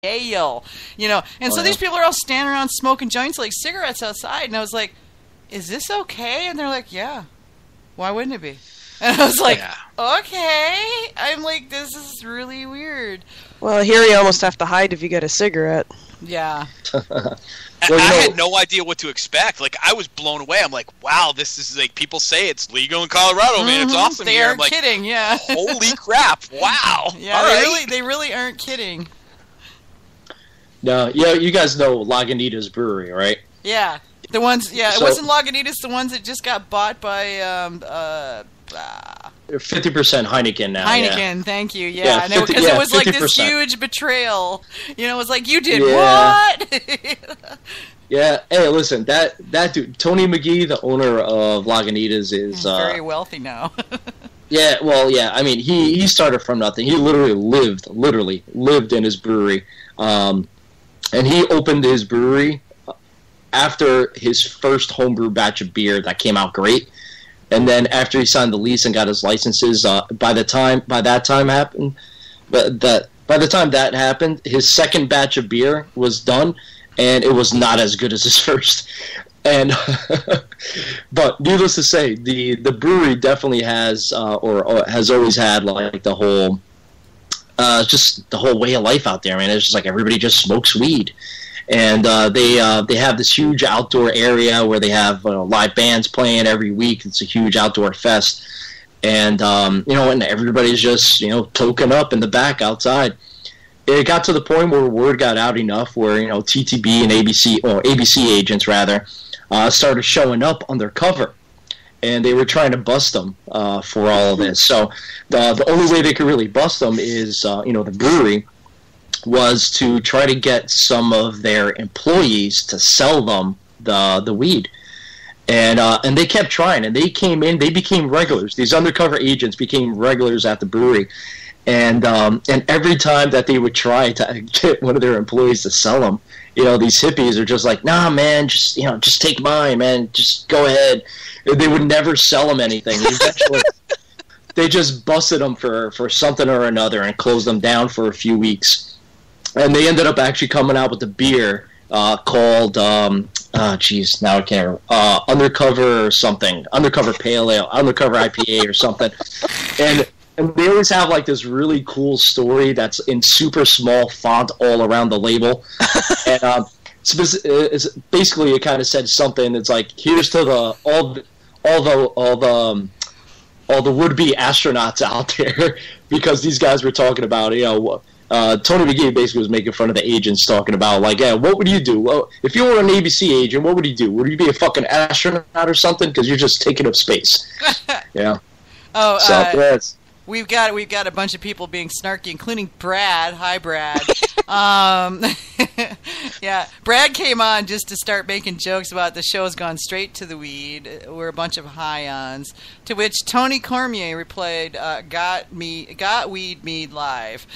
hail, And so these people are all standing around smoking joints like cigarettes outside, and I was like, "Is this okay?" And they're like, "Yeah, why wouldn't it be?" And I was like, "Okay." I'm like, "This is really weird." Well, here you almost have to hide if you get a cigarette. Yeah. Well, I had no idea what to expect. Like, I was blown away. I'm like, wow, this is like, people say it's legal in Colorado, man. It's awesome they here. They aren't kidding, yeah. Holy crap! Wow. Yeah, they really aren't kidding. No, yeah, you guys know Lagunitas Brewery, right? Yeah, the ones. Yeah, it wasn't Lagunitas. The ones that just got bought by 50% Heineken now. Heineken, thank you. Yeah, because it was 50%. Like this huge betrayal. It was like, you did what? Yeah. Hey, listen, that dude, Tony McGee, the owner of Lagunitas, is very wealthy now. Yeah. Well, yeah. I mean, he started from nothing. He literally lived in his brewery, and he opened his brewery after his first homebrew batch of beer that came out great. And then after he signed the lease and got his licenses, by the time that happened, his second batch of beer was done, and it was not as good as his first. And but needless to say, the brewery definitely has or has always had like the whole just the whole way of life out there, man. It's just like everybody just smokes weed. And they have this huge outdoor area where they have live bands playing every week. It's a huge outdoor fest, and and everybody's just token up in the back outside. It got to the point where word got out enough where TTB and ABC agents rather started showing up undercover, and they were trying to bust them for all of this. So the only way they could really bust them is the brewery was to try to get some of their employees to sell them the weed, and they kept trying, and they came in, they became regulars. These undercover agents became regulars at the brewery, and every time that they would try to get one of their employees to sell them, these hippies are just like, nah, man, just take mine, man, just go ahead. They would never sell them anything. Eventually, they just busted them for something or another and closed them down for a few weeks. And they ended up actually coming out with a beer called, now I can't remember, Undercover something, Undercover Pale Ale, Undercover IPA or something. And they always have like this really cool story that's in super small font all around the label. And it's basically it kind of said something. It's like, here's to all the would-be astronauts out there, because these guys were talking about, Tony McGee basically was making fun of the agents, talking about like, yeah, what would you do? Well, if you were an ABC agent, what would you do? Would you be a fucking astronaut or something? Because you're just taking up space. Yeah. Oh, so, we've got a bunch of people being snarky, including Brad. Hi, Brad. Yeah, Brad came on just to start making jokes about the show's gone straight to the weed. We're a bunch of high-ons. To which Tony Cormier replied, "Got weed mead live."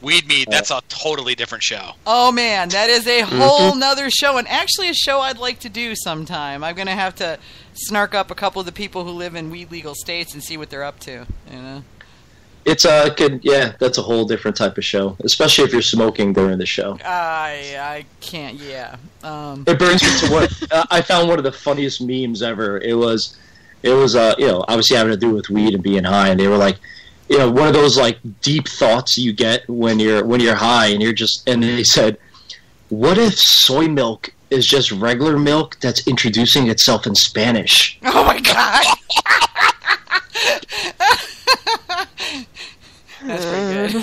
Weed Mead, that's a totally different show. Oh man, that is a whole nother show, and actually a show I'd like to do sometime. I'm going to have to snark up a couple of the people who live in weed legal states and see what they're up to, It's that's a whole different type of show, especially if you're smoking during the show. I can't, It brings me to what I found one of the funniest memes ever. It was obviously having to do with weed and being high, and they were like, one of those like deep thoughts you get when you're high, and they said, what if soy milk is just regular milk that's introducing itself in Spanish? Oh my god. That's pretty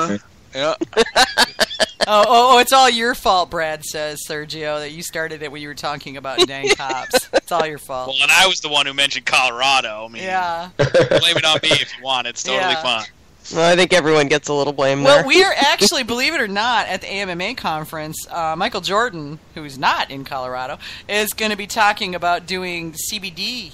good. Yeah. Oh, it's all your fault, Brad says, Sergio, that you started it when you were talking about dang cops. It's all your fault. Well, and I was the one who mentioned Colorado. I mean, yeah. Blame it on me if you want. It's totally fine. Well, I think everyone gets a little blame there. Well, we are actually, believe it or not, at the AMMA conference. Michael Jordan, who's not in Colorado, is going to be talking about doing CBD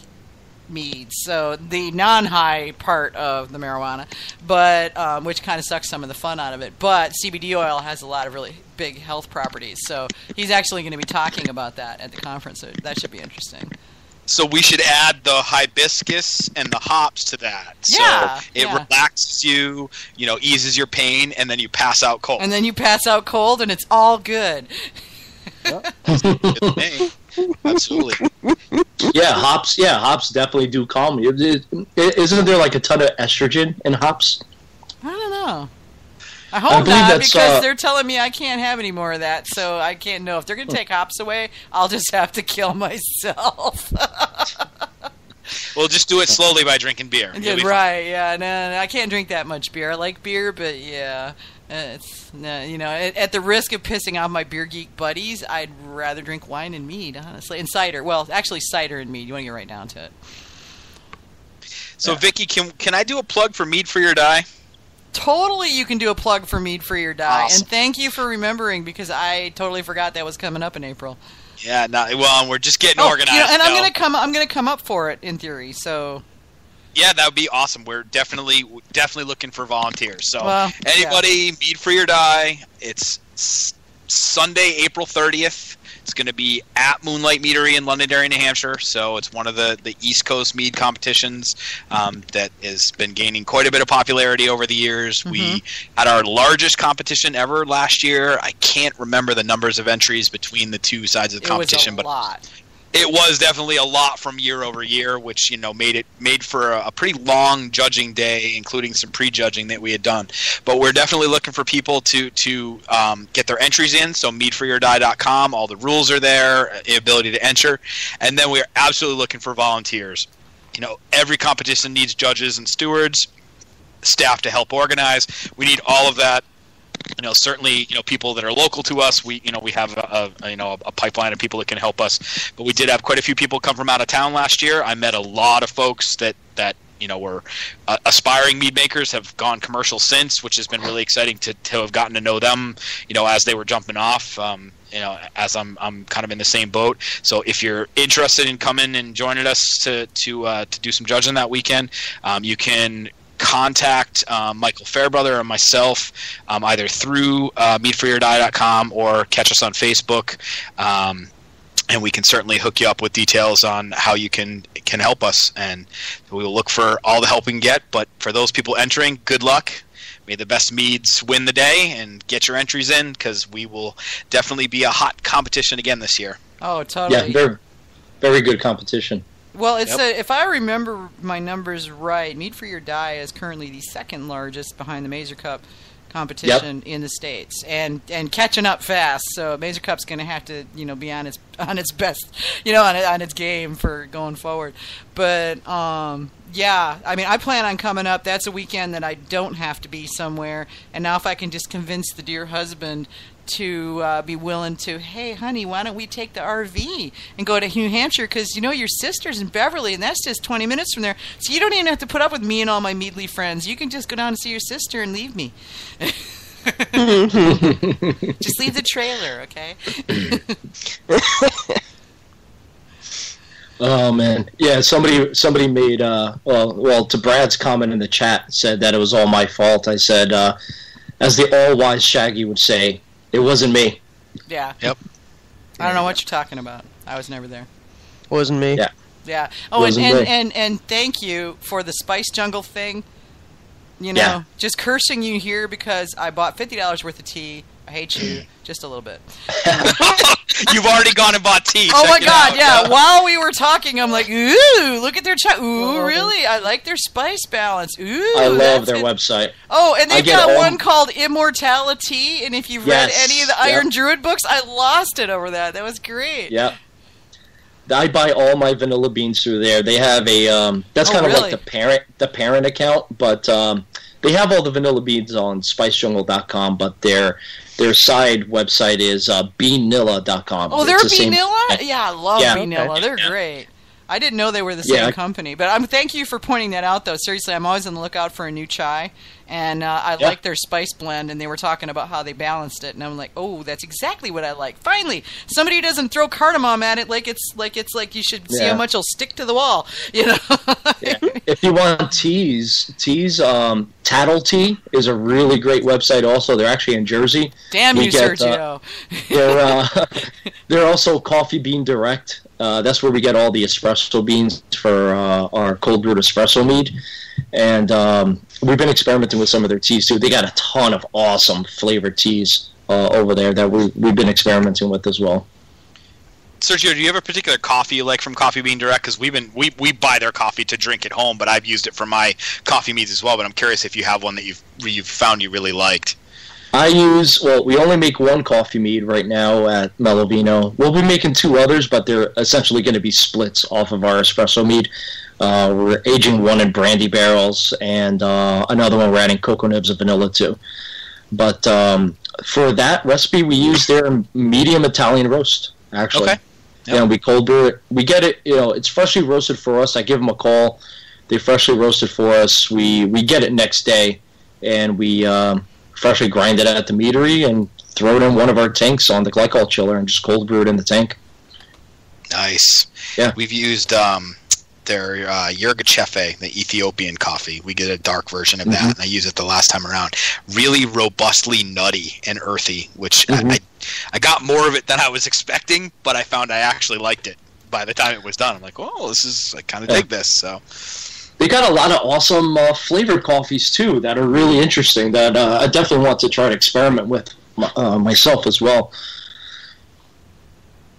meads, so the non-high part of the marijuana, but which kind of sucks some of the fun out of it. But CBD oil has a lot of really big health properties, so he's actually going to be talking about that at the conference. So that should be interesting. So we should add the hibiscus and the hops to that. Yeah, so it relaxes you, eases your pain, and then you pass out cold. And then you pass out cold, and it's all good. Absolutely. Yeah, hops definitely do calm you. Isn't there like a ton of estrogen in hops? I don't know. I hope not, because they're telling me I can't have any more of that, so I can't know. If they're going to take hops away, I'll just have to kill myself. Well, just do it slowly by drinking beer. Right, yeah. No, I can't drink that much beer. I like beer, but yeah. It's at the risk of pissing off my beer geek buddies, I'd rather drink wine and mead, honestly. And cider. Well, actually, cider and mead. You want to get right down to it. So, Vicky, can I do a plug for Mead for Your Die? Totally, you can do a plug for Mead for Your Die. Awesome. And thank you for remembering, because I totally forgot that was coming up in April. Yeah, we're just getting organized. And I'm gonna come up for it in theory. So. Yeah, that would be awesome. We're definitely looking for volunteers. So anybody, Mead for Your Die. It's Sunday, April 30th. It's going to be at Moonlight Meadery in Londonderry, New Hampshire. So it's one of the East Coast mead competitions that has been gaining quite a bit of popularity over the years. Mm-hmm. We had our largest competition ever last year. I can't remember the numbers of entries between the two sides of the competition, but lot. It was definitely a lot from year over year, which made for a pretty long judging day, including some pre-judging that we had done. But we're definitely looking for people to get their entries in. So meadforyourdie.com, all the rules are there, the ability to enter, and then we're absolutely looking for volunteers. Every competition needs judges and stewards, staff to help organize. We need all of that. Certainly, people that are local to us, we have a pipeline of people that can help us. But we did have quite a few people come from out of town last year. I met a lot of folks that were aspiring mead makers, have gone commercial since, which has been really exciting to have gotten to know them, as they were jumping off. As I'm kind of in the same boat. So if you're interested in coming and joining us to do some judging that weekend, you can contact Michael Fairbrother or myself either through meadforyourdie.com or catch us on Facebook, and we can certainly hook you up with details on how you can help us, and we will look for all the help we can get. But for those people entering, good luck. May the best meads win the day, and get your entries in, because we will definitely be a hot competition again this year. Oh, totally. Yeah, very, very good competition. Well, if I remember my numbers right, Mead for Your Die is currently the second largest behind the Mazer Cup competition in the States, and catching up fast. So Mazer Cup's going to have to be on its best, on its game for going forward. But I plan on coming up. That's a weekend that I don't have to be somewhere. And now if I can just convince the dear husband to be willing to, hey, honey, why don't we take the RV and go to New Hampshire? Because, your sister's in Beverly, and that's just 20 minutes from there. So you don't even have to put up with me and all my Meadly friends. You can just go down and see your sister and leave me. Just leave the trailer, okay? Oh, man. Yeah, somebody made, to Brad's comment in the chat, said that it was all my fault. I said, as the all-wise Shaggy would say, it wasn't me. Yeah. Yep. I don't know what you're talking about. I was never there. Wasn't me. Yeah. Yeah. Oh, and thank you for the Spice Jungle thing. Just cursing you here because I bought $50 worth of tea. I hate you just a little bit. You've already gone and bought tea. Oh my God, yeah. While we were talking, I'm like, ooh, look at their chat. Ooh, really? I like their spice balance. Ooh, I love their website. Oh, and they've got one called Immortality, and if you've read any of the Iron Druid books, I lost it over that. That was great. Yep. I buy all my vanilla beans through there. They have a that's kind of like the parent account, but they have all the vanilla beans on spicejungle.com, but their side website is beanilla.com. Oh, they're Beanilla? Yeah, I love Beanilla. Okay. They're great. I didn't know they were the same company, but thank you for pointing that out, though. Seriously, I'm always on the lookout for a new chai, and I like their spice blend, and they were talking about how they balanced it, and I'm like, oh, that's exactly what I like. Finally, somebody who doesn't throw cardamom at it like it's like you should see how much it'll stick to the wall, Yeah. If you want teas, Tattle Tea is a really great website. Also, they're actually in Jersey. Damn you, Sergio. They're also Coffee Bean Direct. That's where we get all the espresso beans for our cold brewed espresso mead. And we've been experimenting with some of their teas, too. They got a ton of awesome flavored teas over there that we've been experimenting with as well. Sergio, do you have a particular coffee you like from Coffee Bean Direct? Because we buy their coffee to drink at home, but I've used it for my coffee meads as well. But I'm curious if you have one that you've found you really liked. We only make one coffee mead right now at Melovino. We'll be making 2 others, but they're essentially going to be splits off of our espresso mead. We're aging one in brandy barrels, and another one we're adding cocoa nibs and vanilla to. But for that recipe, we use their medium Italian roast, actually. Okay. Yep. And we cold brew it. We get it, it's freshly roasted for us. I give them a call. They freshly roast it for us. We get it next day, and we freshly grind it at the meadery and throw it in one of our tanks on the glycol chiller and just cold brew it in the tank. Nice. Yeah. We've used their Yirgacheffe, the Ethiopian coffee. We get a dark version of that, and I used it the last time around. Really robustly nutty and earthy, which I got more of it than I was expecting, but I found I actually liked it by the time it was done. I'm like, oh, I kind of dig this. So they got a lot of awesome flavored coffees, too, that are really interesting that I definitely want to try to experiment with myself as well.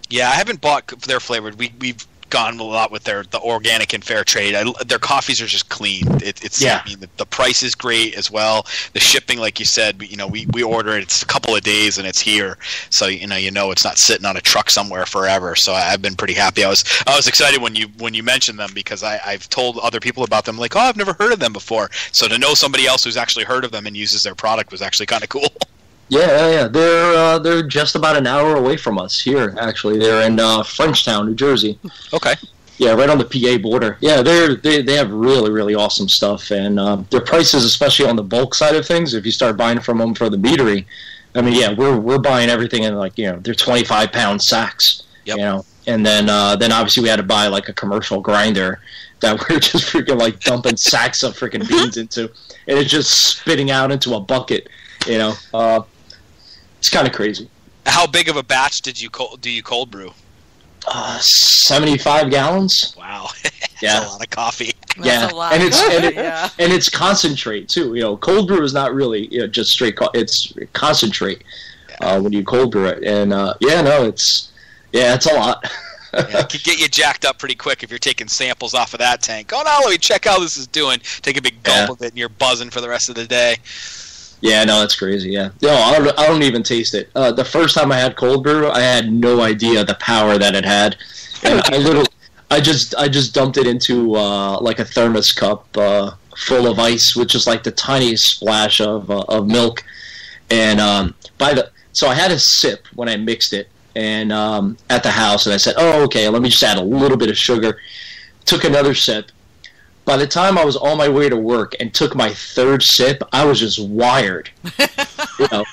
Yeah, I haven't bought their flavored. We've gone a lot with the organic and fair trade. Their coffees are just clean. I mean, the price is great as well. The shipping, like you said, we order it. It's a couple of days and it's here, so it's not sitting on a truck somewhere forever. So I've been pretty happy. I was excited when you mentioned them because I've told other people about them. Like, oh, I've never heard of them before. So to know somebody else who's actually heard of them and uses their product was actually kind of cool. Yeah. They're just about an hour away from us here. Actually, they're in Frenchtown, New Jersey. Okay. Yeah, right on the PA border. Yeah, they have really, really awesome stuff, and their prices, especially on the bulk side of things, if you start buying from them for the meadery, I mean, yeah, we're buying everything in they're 25-pound sacks. Yep. And then obviously we had to buy like a commercial grinder that we're just freaking like dumping sacks of freaking beans into, and it's just spitting out into a bucket. It's kind of crazy. How big of a batch do you cold brew? 75 gallons. Wow. Yeah. That's a lot of coffee. That's a lot. And it's concentrate too. Cold brew is not really just straight. It's concentrate when you cold brew it, and it's a lot. Yeah, it could get you jacked up pretty quick if you're taking samples off of that tank. Oh no, let me check how this is doing. Take a big gulp of it, and you're buzzing for the rest of the day. Yeah, no, that's crazy. Yeah, no, I don't even taste it. The first time I had cold brew, I had no idea the power that it had, and I just dumped it into like a thermos cup full of ice with just like the tiniest splash of milk, and so I had a sip when I mixed it, and at the house, and I said, oh, okay, let me just add a little bit of sugar. Took another sip. By the time I was on my way to work and took my third sip, I was just wired. I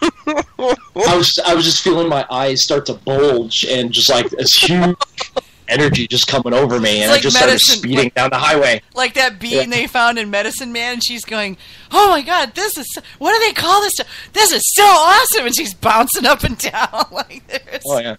was just feeling my eyes start to bulge and just like this huge energy just coming over me, and I just started speeding down the highway. Like that bean they found in Medicine Man, and she's going, "Oh my God, what do they call this? This is so awesome!" And she's bouncing up and down like this. Oh yeah.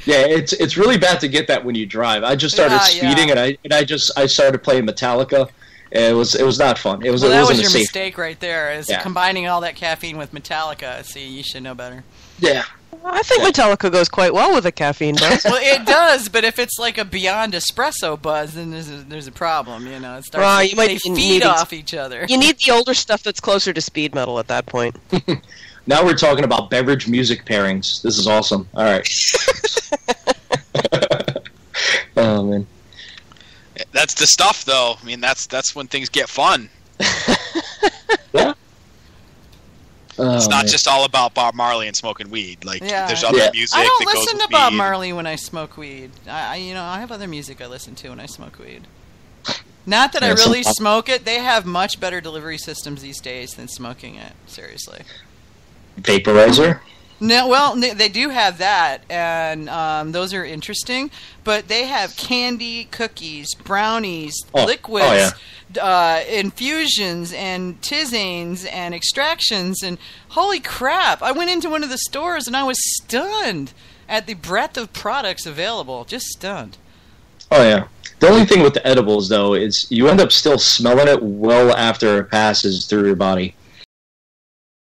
Yeah, it's really bad to get that when you drive. I just started speeding, and I started playing Metallica. And it was not fun. That was your mistake right there. Is combining all that caffeine with Metallica. See, you should know better. Yeah, I think Metallica goes quite well with a caffeine buzz. Well, it does, but if it's like a beyond espresso buzz, then there's a problem. It starts. They feed off each other. You need the older stuff that's closer to speed metal at that point. Now we're talking about beverage music pairings. This is awesome. All right. Oh man, that's the stuff, though. I mean, that's when things get fun. Yeah. It's not just all about Bob Marley and smoking weed. Like there's other music. I don't that listen goes to Bob Marley when I smoke weed. I have other music I listen to when I smoke weed. Not that I really smoke it. They have much better delivery systems these days than smoking it. Seriously. Vaporizer? No, well, they do have that, and those are interesting. But they have candy, cookies, brownies, liquids, infusions, and tisanes, and extractions, and holy crap! I went into one of the stores and I was stunned at the breadth of products available. Just stunned. Oh, yeah. The only thing with the edibles, though, is you end up still smelling it well after it passes through your body.